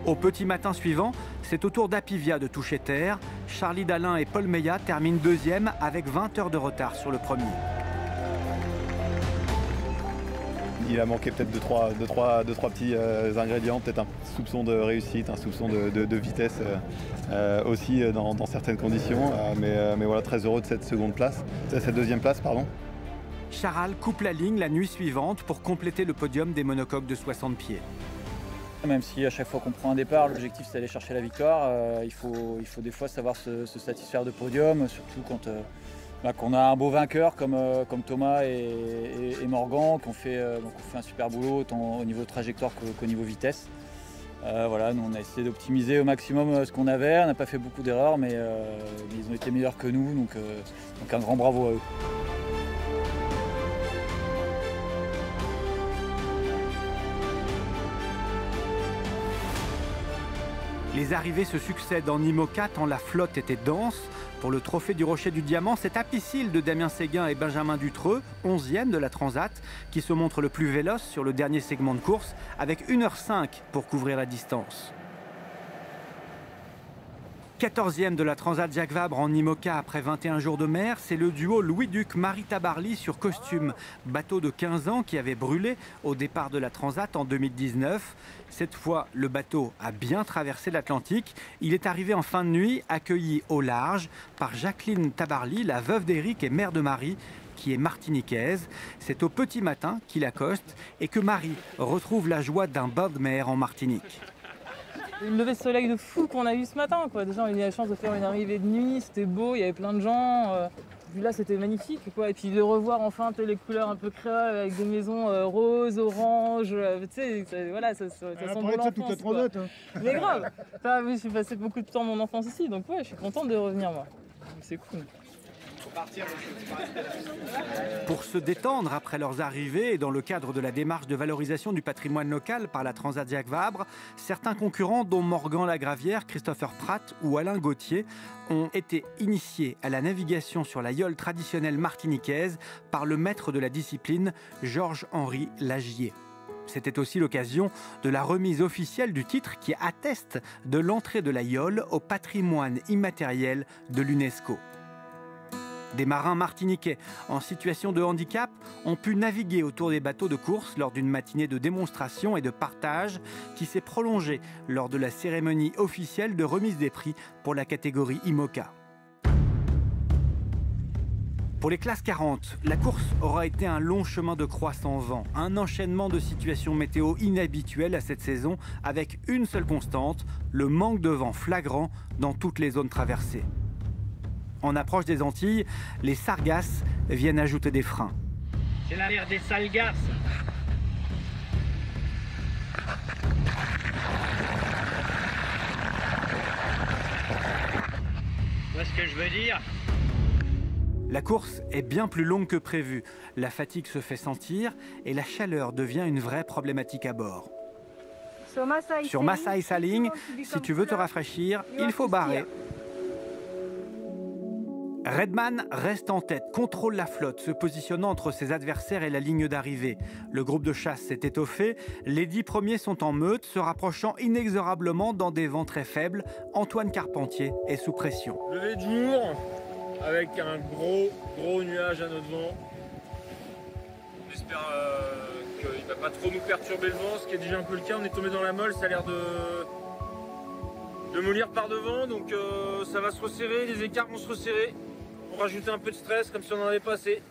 Au petit matin suivant, c'est au tour d'Apivia de toucher terre. Charlie Dalin et Paul Meillat terminent deuxième avec 20 heures de retard sur le premier. Il a manqué peut-être deux, trois petits ingrédients, peut-être un soupçon de réussite, un soupçon de vitesse aussi dans certaines conditions. Mais voilà, très heureux de cette deuxième place, pardon. Charal coupe la ligne la nuit suivante pour compléter le podium des monocoques de 60 pieds. Même si à chaque fois qu'on prend un départ, l'objectif c'est d'aller chercher la victoire, il faut des fois savoir se satisfaire de podium, surtout quand qu'on a un beau vainqueur comme Thomas et Morgan, qui ont fait un super boulot autant au niveau trajectoire qu'au niveau vitesse. Voilà, nous on a essayé d'optimiser au maximum ce qu'on avait, on n'a pas fait beaucoup d'erreurs, mais ils ont été meilleurs que nous, donc un grand bravo à eux. Les arrivées se succèdent en IMOCA tant la flotte était dense. Pour le trophée du Rocher du Diamant, c'est Apicile de Damien Séguin et Benjamin Dutreux, 11e de la Transat, qui se montre le plus véloce sur le dernier segment de course, avec 1h05 pour couvrir la distance. 14e de la Transat Jacques Vabre en IMOCA après 21 jours de mer, c'est le duo Louis-Duc-Marie Tabarly sur Costume, bateau de 15 ans qui avait brûlé au départ de la Transat en 2019. Cette fois, le bateau a bien traversé l'Atlantique. Il est arrivé en fin de nuit, accueilli au large par Jacqueline Tabarly, la veuve d'Éric et mère de Marie, qui est martiniquaise. C'est au petit matin qu'il accoste et que Marie retrouve la joie d'un bain de mer en Martinique. Le lever de soleil de fou qu'on a eu ce matin, quoi. Déjà, on a eu la chance de faire une arrivée de nuit, c'était beau, il y avait plein de gens. Puis là, c'était magnifique, quoi. Et puis de revoir enfin les couleurs un peu créoles avec des maisons roses, oranges. Tu sais, voilà, ça sent bon l'enfance, quoi. Mais grave. Enfin, oui, j'ai passé beaucoup de temps mon enfance ici, donc ouais, je suis contente de revenir, moi. C'est cool. Pour se détendre après leurs arrivées et dans le cadre de la démarche de valorisation du patrimoine local par la Transat Jacques Vabre, certains concurrents, dont Morgan Lagravière, Christopher Pratt ou Alain Gauthier, ont été initiés à la navigation sur la yole traditionnelle martiniquaise par le maître de la discipline, Georges-Henri Lagier. C'était aussi l'occasion de la remise officielle du titre qui atteste de l'entrée de la yole au patrimoine immatériel de l'UNESCO. Des marins martiniquais en situation de handicap ont pu naviguer autour des bateaux de course lors d'une matinée de démonstration et de partage qui s'est prolongée lors de la cérémonie officielle de remise des prix pour la catégorie IMOCA. Pour les classes 40, la course aura été un long chemin de croix sans vent, un enchaînement de situations météo inhabituelles à cette saison avec une seule constante, le manque de vent flagrant dans toutes les zones traversées. En approche des Antilles, les sargasses viennent ajouter des freins. C'est la mer des sargasses. Tu vois ce que je veux dire? La course est bien plus longue que prévu. La fatigue se fait sentir et la chaleur devient une vraie problématique à bord. Sur Massaï Saling, si tu veux te rafraîchir, il faut barrer. Redman reste en tête, contrôle la flotte, se positionnant entre ses adversaires et la ligne d'arrivée. Le groupe de chasse s'est étoffé, les 10 premiers sont en meute, se rapprochant inexorablement dans des vents très faibles. Antoine Carpentier est sous pression. Levé de jour, avec un gros nuage à notre vent. On espère il va pas trop nous perturber le vent, ce qui est déjà un peu le cas. On est tombé dans la molle, ça a l'air de mollir par devant, donc ça va se resserrer, les écarts vont se resserrer. On va rajouter un peu de stress, comme si on en avait pas assez.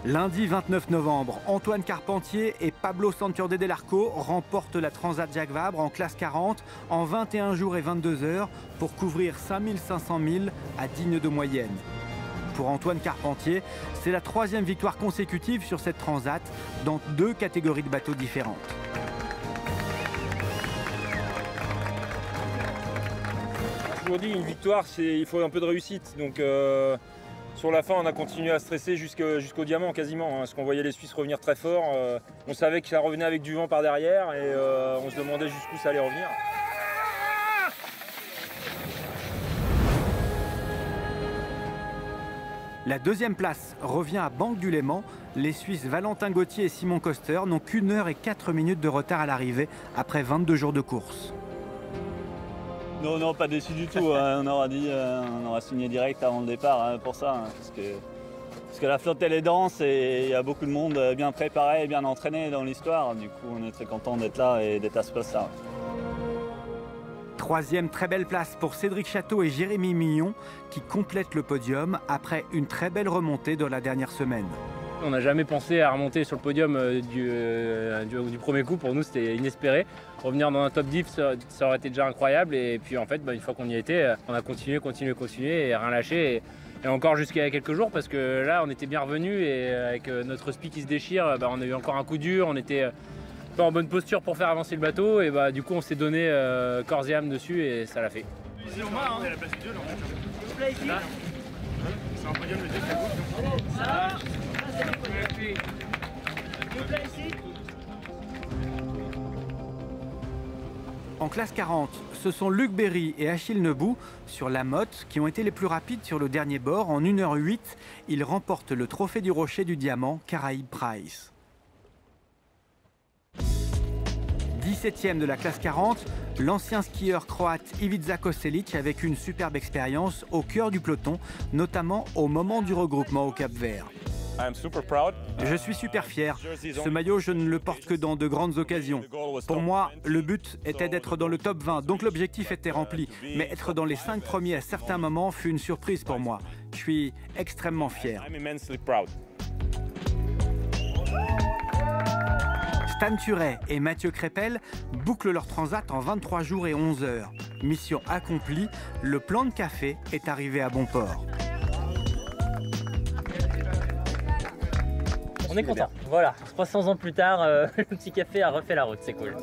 Lundi 29 novembre, Antoine Carpentier et Pablo Santurde del Arco remportent la Transat Jacques Vabre en classe 40 en 21 jours et 22 heures pour couvrir 5500 milles à 10 nœuds de moyenne. Pour Antoine Carpentier, c'est la 3e victoire consécutive sur cette Transat dans 2 catégories de bateaux différentes. Je vous dis, une victoire, il faut un peu de réussite. Donc sur la fin, on a continué à stresser jusqu'au diamant quasiment, hein, parce qu'on voyait les Suisses revenir très fort. On savait que ça revenait avec du vent par derrière et on se demandait jusqu'où ça allait revenir. La 2e place revient à Banque du Léman. Les Suisses Valentin Gauthier et Simon Koster n'ont qu'1 heure et 4 minutes de retard à l'arrivée après 22 jours de course. Non, non, pas déçu du tout. On aura signé direct avant le départ pour ça. Parce que la flotte, elle est dense et il y a beaucoup de monde bien préparé et bien entraîné dans l'histoire. Du coup, on est très content d'être là et d'être à ce place-là. 3e très belle place pour Cédric Château et Jérémy Mignon qui complètent le podium après une très belle remontée dans la dernière semaine. On n'a jamais pensé à remonter sur le podium du premier coup. Pour nous, c'était inespéré. Revenir dans un top 10, ça aurait été déjà incroyable. Et puis en fait, une fois qu'on y était, on a continué et rien lâché. Et encore jusqu'à il y a quelques jours, parce que là, on était bien revenus et avec notre spi qui se déchire, on a eu encore un coup dur. On était pas en bonne posture pour faire avancer le bateau. Et du coup, on s'est donné corps et âme dessus et ça l'a fait. C'est la place 2 là. C'est un podium le 2 qui bouge. Ça va. En classe 40, ce sont Luc Berry et Achille Nebou sur la Motte qui ont été les plus rapides sur le dernier bord. En 1h08, ils remportent le trophée du Rocher du Diamant Caraïbes Prize. 17e de la classe 40, l'ancien skieur croate Ivica Kostelic avec une superbe expérience au cœur du peloton, notamment au moment du regroupement au Cap-Vert. Je suis super fier. Ce maillot, je ne le porte que dans de grandes occasions. Pour moi, le but était d'être dans le top 20, donc l'objectif était rempli. Mais être dans les 5 premiers à certains moments fut une surprise pour moi. Je suis extrêmement fier. Stan Turet et Mathieu Crépel bouclent leur transat en 23 jours et 11 heures. Mission accomplie, le plan de café est arrivé à bon port. On est content, voilà, 300 ans plus tard, le petit café a refait la route, c'est cool.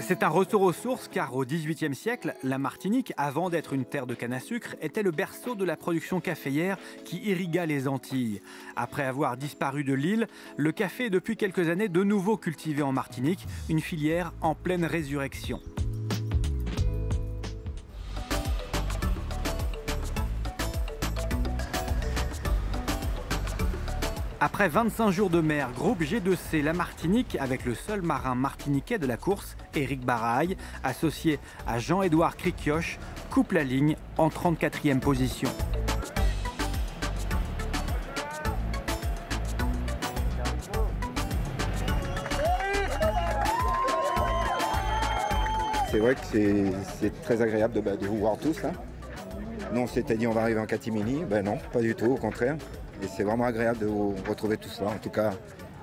C'est un retour aux sources car au XVIIIe siècle, la Martinique, avant d'être une terre de canne à sucre, était le berceau de la production caféière qui irrigua les Antilles. Après avoir disparu de l'île, le café est depuis quelques années de nouveau cultivé en Martinique, une filière en pleine résurrection. Après 25 jours de mer, groupe G2C La Martinique, avec le seul marin martiniquais de la course, Éric Baraille, associé à Jean-Édouard Cricioche, coupe la ligne en 34e position. C'est vrai que c'est très agréable de vous voir tous là. Nous on s'était dit on va arriver en catimini, ben non, pas du tout, au contraire. Et c'est vraiment agréable de vous retrouver tous là. En tout cas,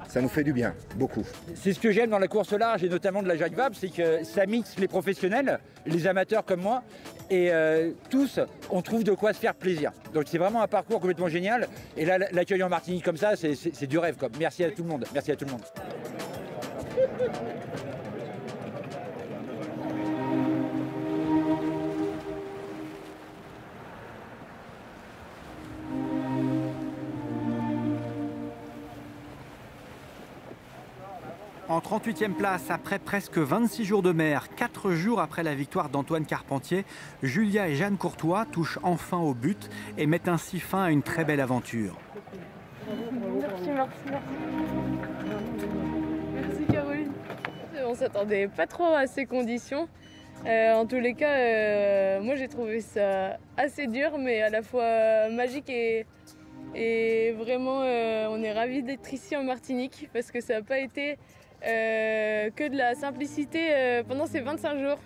ça nous fait du bien, beaucoup. C'est ce que j'aime dans la course au large et notamment de la Jacques Vabre, c'est que ça mixe les professionnels, les amateurs comme moi, et tous, on trouve de quoi se faire plaisir. Donc c'est vraiment un parcours complètement génial. Et là, l'accueil en Martinique comme ça, c'est du rêve. Merci à tout le monde. Merci à tout le monde. En 38e place, après presque 26 jours de mer, 4 jours après la victoire d'Antoine Carpentier, Julia et Jeanne Courtois touchent enfin au but et mettent ainsi fin à une très belle aventure. Merci Caroline. On s'attendait pas trop à ces conditions. En tous les cas, moi j'ai trouvé ça assez dur, mais à la fois magique et vraiment on est ravis d'être ici en Martinique parce que ça n'a pas été que de la simplicité pendant ces 25 jours.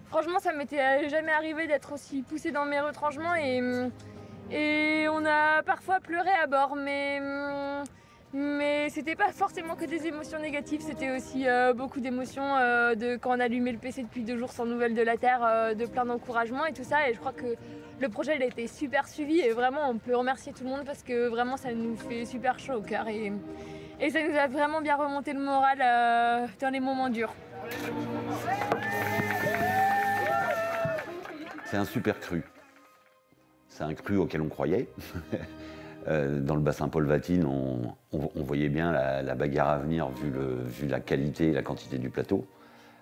Franchement, ça m'était jamais arrivé d'être aussi poussée dans mes retranchements et on a parfois pleuré à bord, mais c'était pas forcément que des émotions négatives, c'était aussi beaucoup d'émotions de quand on allumait le PC depuis 2 jours sans nouvelles de la Terre, de plein d'encouragements et tout ça. Et je crois que le projet il a été super suivi et vraiment on peut remercier tout le monde parce que vraiment ça nous fait super chaud au cœur et ça nous a vraiment bien remonté le moral dans les moments durs. C'est un super cru. C'est un cru auquel on croyait. Dans le bassin Paul Vatine, on voyait bien la bagarre à venir vu la qualité et la quantité du plateau.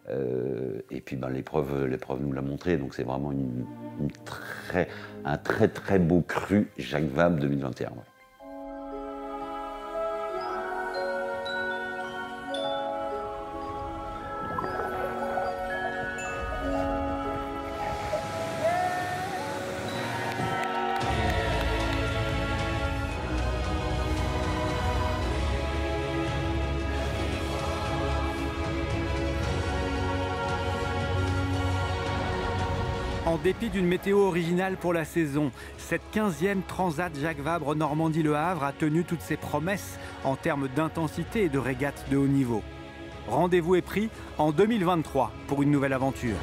Et puis l'épreuve nous l'a montré, donc c'est vraiment un très très beau cru Jacques Vabre 2021. Ouais. En dépit d'une météo originale pour la saison, cette 15e Transat Jacques Vabre Normandie-Le Havre a tenu toutes ses promesses en termes d'intensité et de régates de haut niveau. Rendez-vous est pris en 2023 pour une nouvelle aventure.